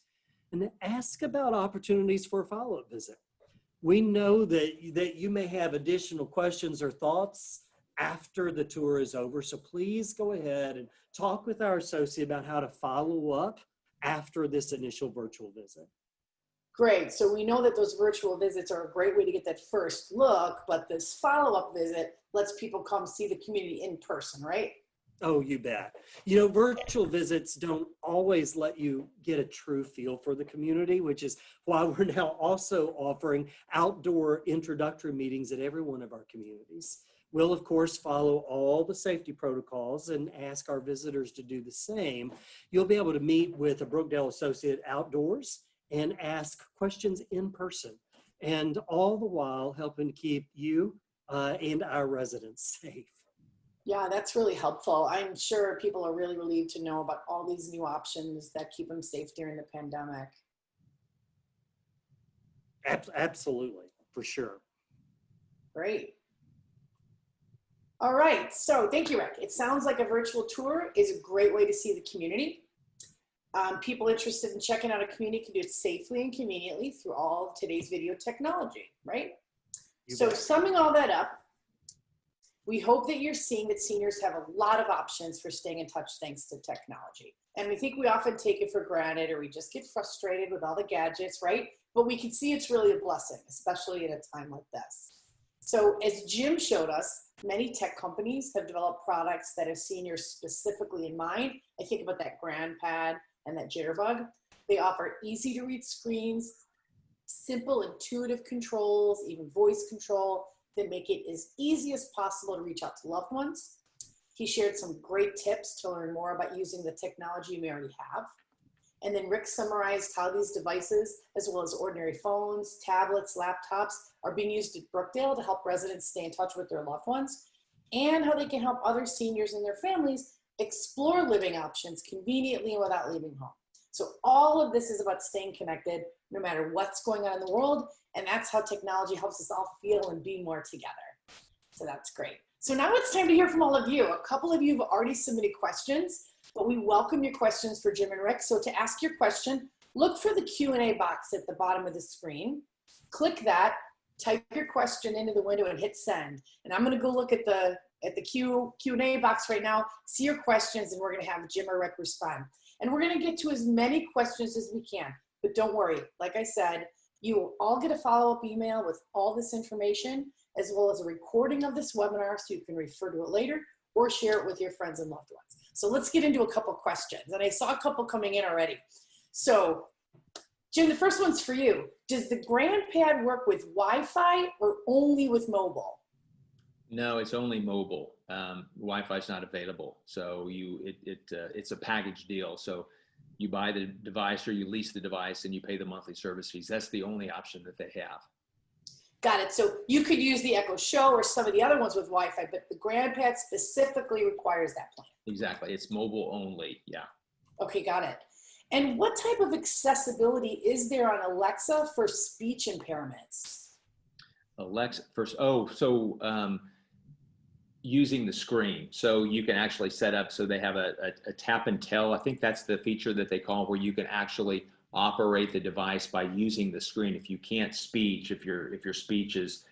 And then ask about opportunities for a follow-up visit. We know that you may have additional questions or thoughts after the tour is over, so please go ahead and talk with our associate about how to follow up after this initial virtual visit. Great. So we know that those virtual visits are a great way to get that first look, but this follow-up visit lets people come see the community in person, right? Oh, you bet. You know, virtual visits don't always let you get a true feel for the community, which is why we're now also offering outdoor introductory meetings at every one of our communities. We'll, of course, follow all the safety protocols and ask our visitors to do the same. You'll be able to meet with a Brookdale associate outdoors and ask questions in person, and all the while helping to keep you and our residents safe. Yeah, that's really helpful. I'm sure people are really relieved to know about all these new options that keep them safe during the pandemic. Absolutely, for sure. Great. All right, so thank you, Rick. It sounds like a virtual tour is a great way to see the community. People interested in checking out a community can do it safely and conveniently through all of today's video technology, right? So summing all that up, we hope that you're seeing that seniors have a lot of options for staying in touch thanks to technology. And we think we often take it for granted or we just get frustrated with all the gadgets, right? But we can see it's really a blessing, especially at a time like this. So as Jim showed us, many tech companies have developed products that have seniors specifically in mind. I think about that GrandPad and that Jitterbug. They offer easy to read screens, simple intuitive controls, even voice control that make it as easy as possible to reach out to loved ones. He shared some great tips to learn more about using the technology you may already have. And then Rick summarized how these devices, as well as ordinary phones, tablets, laptops, are being used at Brookdale to help residents stay in touch with their loved ones, and how they can help other seniors and their families explore living options conveniently and without leaving home. So all of this is about staying connected no matter what's going on in the world, and that's how technology helps us all feel and be more together. So that's great. So now it's time to hear from all of you. A couple of you have already submitted questions, but we welcome your questions for Jim and Rick. So to ask your question, look for the Q&A box at the bottom of the screen. Click that, type your question into the window and hit send. And I'm gonna go look at the Q&A box right now, see your questions, and we're gonna have Jim or Rick respond. And we're gonna get to as many questions as we can, but don't worry, like I said, you will all get a follow-up email with all this information, as well as a recording of this webinar so you can refer to it later or share it with your friends and loved ones. So let's get into a couple questions. And I saw a couple coming in already. So Jim, the first one's for you. Does the GrandPad work with Wi-Fi or only with mobile? No, it's only mobile. Wi-Fi is not available. So it's a package deal. So you buy the device or you lease the device and you pay the monthly service fees. That's the only option that they have. Got it. So you could use the Echo Show or some of the other ones with Wi-Fi, but the GrandPad specifically requires that plan. Exactly. It's mobile only. Yeah. Okay, got it. And what type of accessibility is there on Alexa for speech impairments? Alexa first. Using the screen. So you can actually set up so they have a tap and tell. I think that's the feature that they call where you can actually operate the device by using the screen. If you can't speech, if your speech is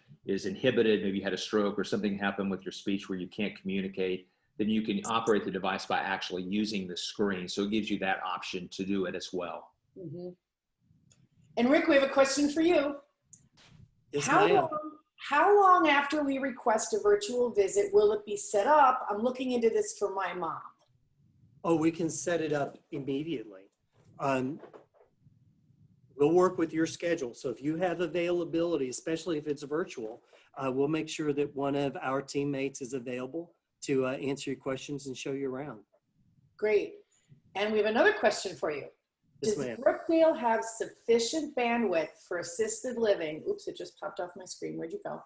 inhibited, maybe you had a stroke or something happened with your speech where you can't communicate, then you can operate the device by actually using the screen. So it gives you that option to do it as well. Mm-hmm. And Rick, we have a question for you. Yes, How long after we request a virtual visit will it be set up? I'm looking into this for my mom. Oh, we can set it up immediately. We'll work with your schedule. So if you have availability, especially if it's virtual, we'll make sure that one of our teammates is available to answer your questions and show you around. Great. And we have another question for you. Yes, Does ma'am. Brookdale have sufficient bandwidth for assisted living? Oops, it just popped off my screen. Where'd you go?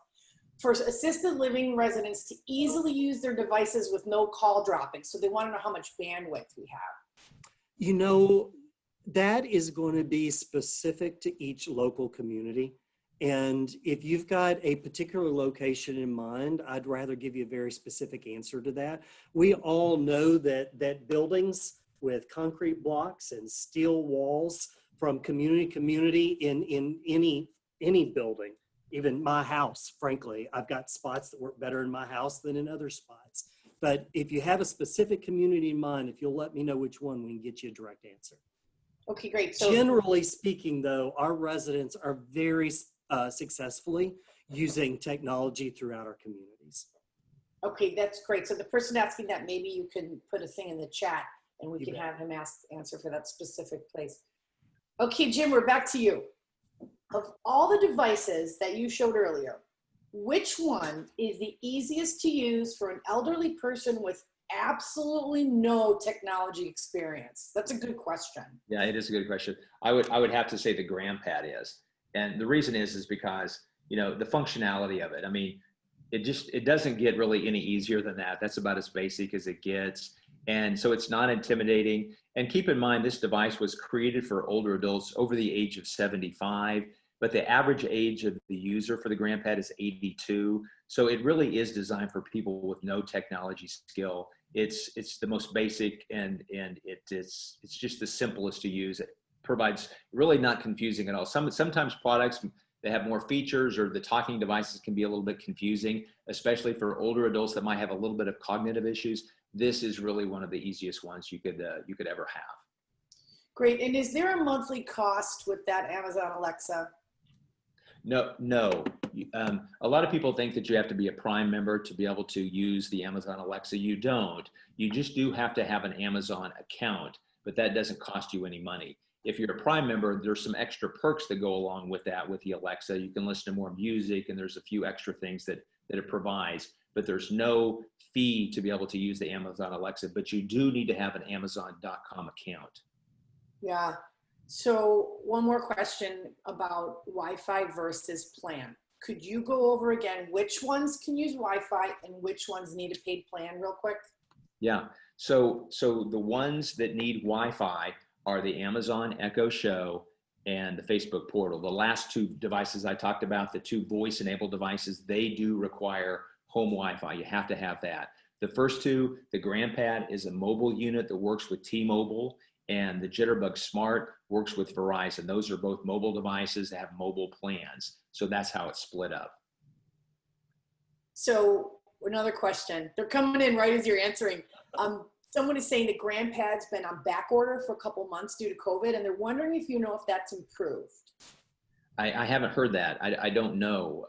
For assisted living residents to easily use their devices with no call dropping. So they want to know how much bandwidth we have. You know, that is going to be specific to each local community. And if you've got a particular location in mind, I'd rather give you a very specific answer to that. We all know that buildings with concrete blocks and steel walls from community to community in any building, even my house, frankly, I've got spots that work better in my house than in other spots. But if you have a specific community in mind, if you'll let me know which one, we can get you a direct answer. Okay, great. So generally speaking, though, our residents are very successfully using technology throughout our communities. okay, that's great. So the person asking that, maybe you can put a thing in the chat and we You can bet. have him answer for that specific place. Okay, Jim, we're back to you. Of all the devices that you showed earlier, which one is the easiest to use for an elderly person with absolutely no technology experience? That's a good question. Yeah, it is a good question. I would have to say the GrandPad is. And the reason is because, you know, the functionality of it. I mean, it doesn't get really any easier than that. That's about as basic as it gets. And so it's not intimidating. And keep in mind, this device was created for older adults over the age of 75, but the average age of the user for the GrandPad is 82. So it really is designed for people with no technology skill. It's the most basic and it's just the simplest to use. It provides really not confusing at all. Sometimes products that have more features or the talking devices can be a little bit confusing, especially for older adults that might have a little bit of cognitive issues. This is really one of the easiest ones you could ever have. Great. And is there a monthly cost with that Amazon Alexa? No. A lot of people think that you have to be a Prime member to be able to use the Amazon Alexa. You don't. You just do have to have an Amazon account, but that doesn't cost you any money. If you're a Prime member, there's some extra perks that go along with that with the Alexa. You can listen to more music and there's a few extra things that it provides. but there's no fee to be able to use the Amazon Alexa, but you do need to have an Amazon.com account. Yeah. So one more question about Wi-Fi versus plan. Could you go over again which ones can use Wi-Fi and which ones need a paid plan real quick? Yeah. So the ones that need Wi-Fi are the Amazon Echo Show and the Facebook portal. The last two devices I talked about, the two voice-enabled devices, they do require home Wi-Fi. You have to have that. The first two, the GrandPad is a mobile unit that works with T-Mobile, and the Jitterbug Smart works with Verizon. Those are both mobile devices that have mobile plans. So that's how it's split up. So another question. They're coming in right as you're answering. Someone is saying the GrandPad's been on back order for a couple months due to COVID, and they're wondering if you know if that's improved. I haven't heard that. I don't know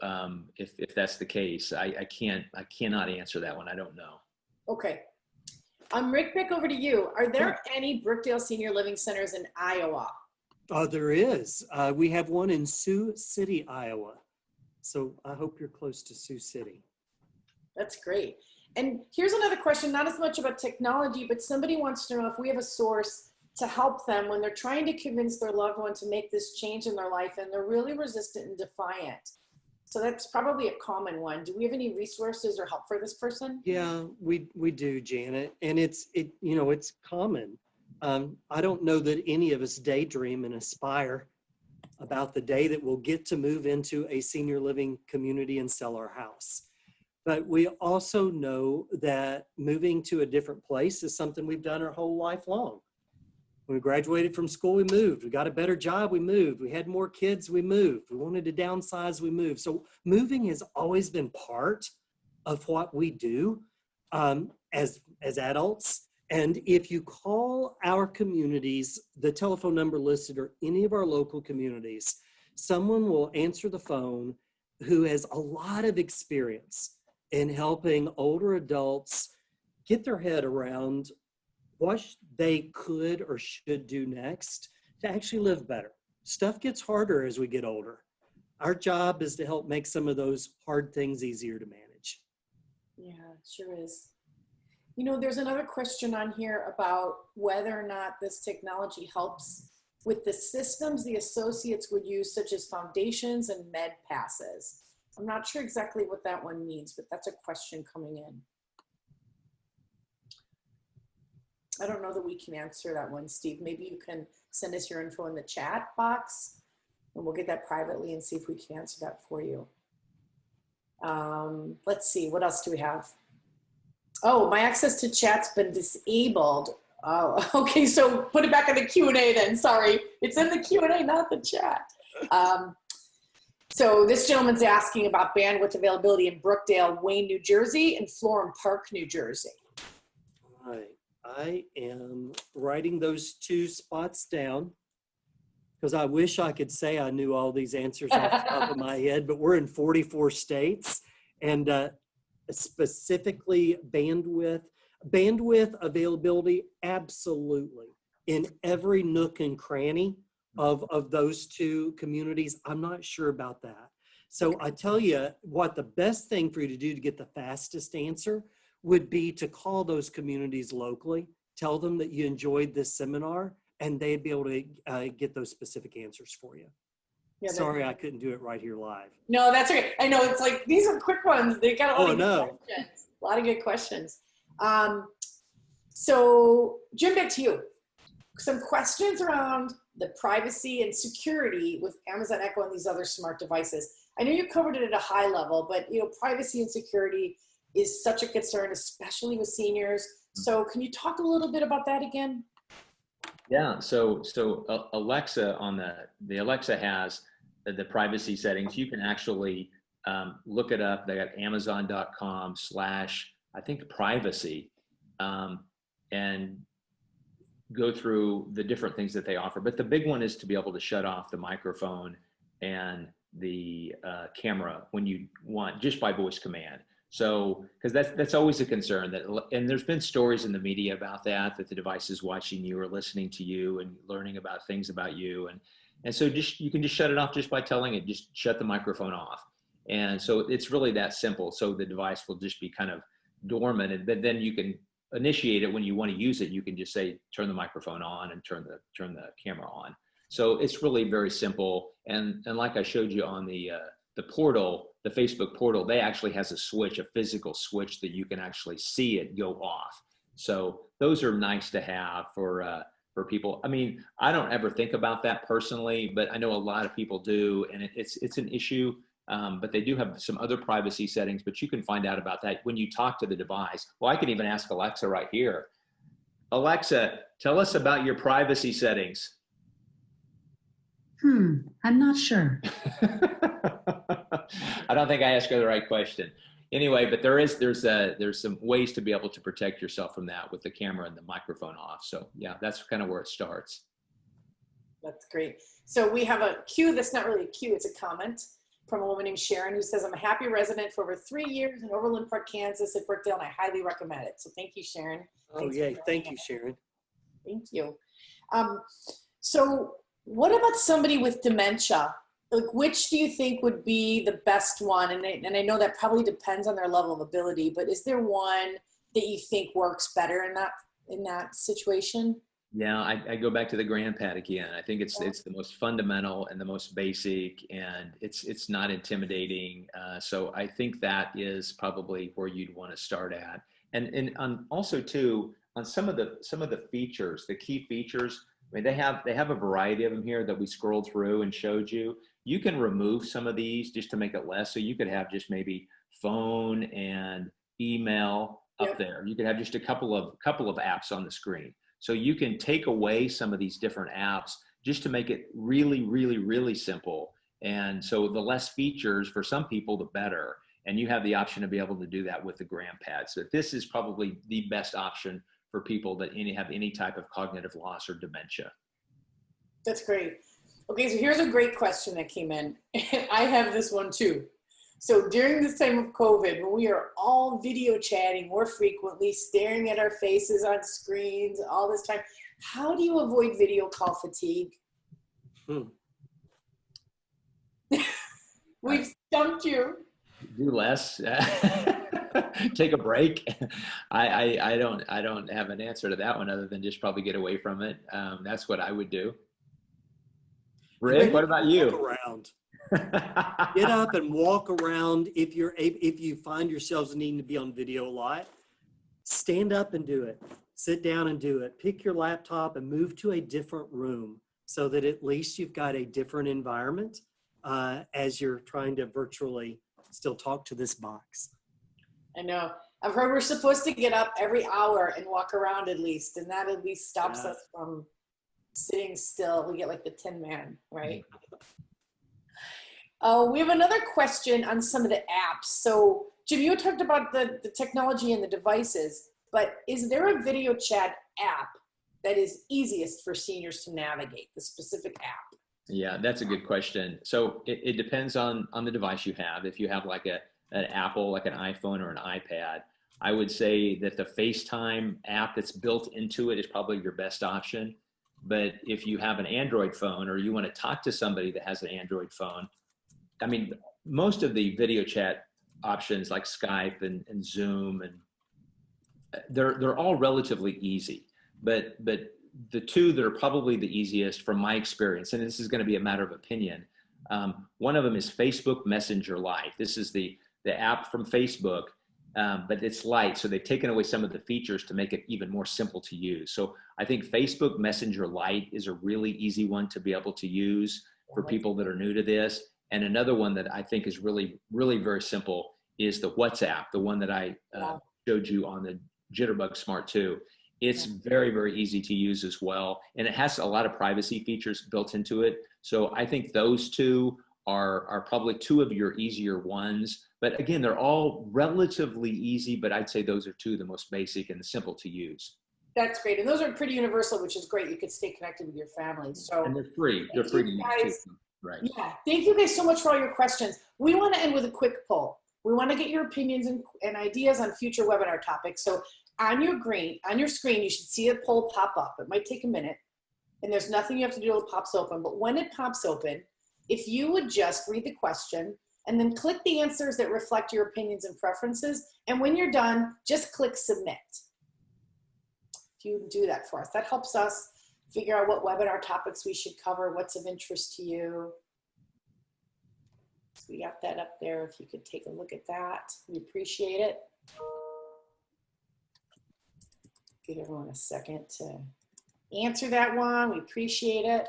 if that's the case. I cannot answer that one. I don't know. Okay. Rick, back over to you. Are there any Brookdale Senior Living Centers in Iowa? There is. We have one in Sioux City, Iowa. So I hope you're close to Sioux City. That's great. And here's another question, not as much about technology, but somebody wants to know if we have a source to help them when they're trying to convince their loved one to make this change in their life and they're really resistant and defiant. So that's probably a common one. Do we have any resources or help for this person? Yeah, we do, Janet. And it's common. I don't know that any of us daydream and aspire about the day that we'll get to move into a senior living community and sell our house. But we also know that moving to a different place is something we've done our whole life long. When we graduated from school, we moved. We got a better job, we moved. We had more kids, we moved. We wanted to downsize, we moved. So moving has always been part of what we do as adults. And if you call our communities, the telephone number listed or any of our local communities, someone will answer the phone who has a lot of experience in helping older adults get their head around what they could or should do next to actually live better. Stuff gets harder as we get older. Our job is to help make some of those hard things easier to manage. Yeah, it sure is. You know, there's another question on here about whether or not this technology helps with the systems the associates would use, such as foundations and med passes. I'm not sure exactly what that one means, but that's a question coming in. I don't know that we can answer that one, Steve. Maybe you can send us your info in the chat box and we'll get that privately and see if we can answer that for you. Let's see, what else do we have? Oh, my access to chat's been disabled. Oh, okay, so put it back in the Q&A then, sorry. It's in the Q&A, not the chat. So this gentleman's asking about bandwidth availability in Brookdale, Wayne, New Jersey, and Florham Park, New Jersey. All right, I am writing those two spots down because I wish I could say I knew all these answers off the top of my head, but we're in 44 states and specifically bandwidth availability, absolutely. In every nook and cranny of those two communities, I'm not sure about that. So I tell you what, the best thing for you to do to get the fastest answer would be to call those communities locally, tell them that you enjoyed this seminar, and they'd be able to get those specific answers for you. Yeah, sorry, I couldn't do it right here live. No, that's okay. I know it's like, these are quick ones. They got a lot of good questions. A lot of good questions. So Jim, back to you. Some questions around the privacy and security with Amazon Echo and these other smart devices. I know you covered it at a high level, but you know, privacy and security is such a concern, especially with seniors. So can you talk a little bit about that again? Yeah, so Alexa on the Alexa has the privacy settings. You can actually look it up. They got amazon.com/privacy and go through the different things that they offer. But the big one is to be able to shut off the microphone and the camera when you want, just by voice command. So, because that's always a concern, and there's been stories in the media about that the device is watching you or listening to you and learning about things about you, and so you can just shut it off just by telling it, just shut the microphone off. And so it's really that simple. So the device will just be kind of dormant, but then you can initiate it when you want to use it. You can just say, turn the microphone on and turn the camera on. So it's really very simple. And like I showed you on the portal, the Facebook portal, they actually has a switch, a physical switch that you can actually see it go off. So those are nice to have for people. I mean, I don't ever think about that personally, but I know a lot of people do, and it's an issue. But they do have some other privacy settings, but you can find out about that when you talk to the device. Well, I can even ask Alexa right here. Alexa, tell us about your privacy settings. I'm not sure. I don't think I asked her the right question. Anyway, but there's some ways to be able to protect yourself from that with the camera and the microphone off. So yeah, that's kind of where it starts. That's great. So we have a cue that's not really a cue, it's a comment from a woman named Sharon who says, I'm a happy resident for over 3 years in Overland Park, Kansas at Brookdale, and I highly recommend it. So thank you, Sharon. Oh, yay. Thank you, Sharon. Thank you. So what about somebody with dementia? Like, which do you think would be the best one? And I know that probably depends on their level of ability, but is there one that you think works better in that situation? Yeah, I go back to the GrandPad again. I think it's the most fundamental and the most basic, and it's not intimidating. So I think that is probably where you'd want to start at. And also too, on some of the features, the key features, I mean, they have a variety of them here that we scrolled through and showed you. You can remove some of these just to make it less. So you could have just maybe phone and email up there. You could have just a couple of apps on the screen. So you can take away some of these different apps just to make it really, really, really simple. And so the less features for some people, the better. And you have the option to be able to do that with the GrandPad. So this is probably the best option for people that have any type of cognitive loss or dementia. That's great. Okay, so here's a great question that came in. I have this one too. So during this time of COVID, when we are all video chatting more frequently, staring at our faces on screens all this time, how do you avoid video call fatigue? We've stumped you. Do less. Take a break. I don't have an answer to that one other than just probably get away from it. That's what I would do. Rick, what about you? Walk around. Get up and walk around. If you find yourselves needing to be on video a lot, stand up and do it. Sit down and do it. Pick your laptop and move to a different room so that at least you've got a different environment as you're trying to virtually still talk to this box. I know. I've heard we're supposed to get up every hour and walk around at least, and that at least stops us from sitting still. We get like the Tin Man, right? We have another question on some of the apps. So Jim, you talked about the technology and the devices, but is there a video chat app that is easiest for seniors to navigate, the specific app? Yeah, that's a good question. So it depends on the device you have. If you have like an Apple, like an iPhone or an iPad, I would say that the FaceTime app that's built into it is probably your best option. But if you have an Android phone or you want to talk to somebody that has an Android phone, I mean, most of the video chat options like Skype and Zoom, and they're all relatively easy. But the two that are probably the easiest from my experience, and this is going to be a matter of opinion, one of them is Facebook Messenger Lite. This is the app from Facebook, but it's light. So they've taken away some of the features to make it even more simple to use. So I think Facebook Messenger Lite is a really easy one to be able to use for people that are new to this. And another one that I think is really, really very simple is the WhatsApp, the one that I showed you on the Jitterbug Smart 2. It's very, very easy to use as well. And it has a lot of privacy features built into it. So I think those two are probably two of your easier ones. But again, they're all relatively easy, but I'd say those are two of the most basic and simple to use. That's great. And those are pretty universal, which is great. You could stay connected with your family. So, and they're free. They're free to use too. Right. Yeah. Thank you guys so much for all your questions. We want to end with a quick poll. We want to get your opinions and ideas on future webinar topics. So on your screen, you should see a poll pop up. It might take a minute, and there's nothing you have to do till it pops open. But when it pops open, if you would just read the question and then click the answers that reflect your opinions and preferences. And when you're done, just click submit. If you do that for us, that helps us figure out what webinar topics we should cover, what's of interest to you. So we got that up there. If you could take a look at that, we appreciate it. Give everyone a second to answer that one. We appreciate it.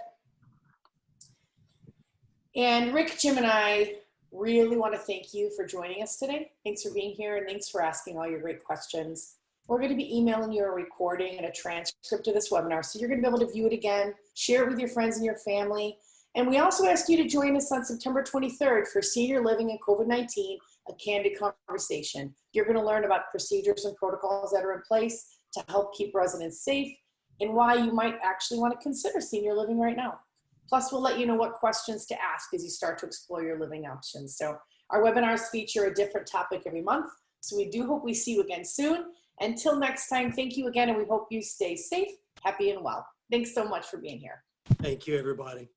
And Rick, Jim, and I really want to thank you for joining us today. Thanks for being here and thanks for asking all your great questions. We're going to be emailing you a recording and a transcript of this webinar, so you're going to be able to view it again, share it with your friends and your family. And we also ask you to join us on September 23rd for Senior Living and COVID-19, a candid conversation. You're going to learn about procedures and protocols that are in place to help keep residents safe and why you might actually want to consider senior living right now. Plus, we'll let you know what questions to ask as you start to explore your living options. So our webinars feature a different topic every month. So we do hope we see you again soon. Until next time, thank you again, and we hope you stay safe, happy, and well. Thanks so much for being here. Thank you, everybody.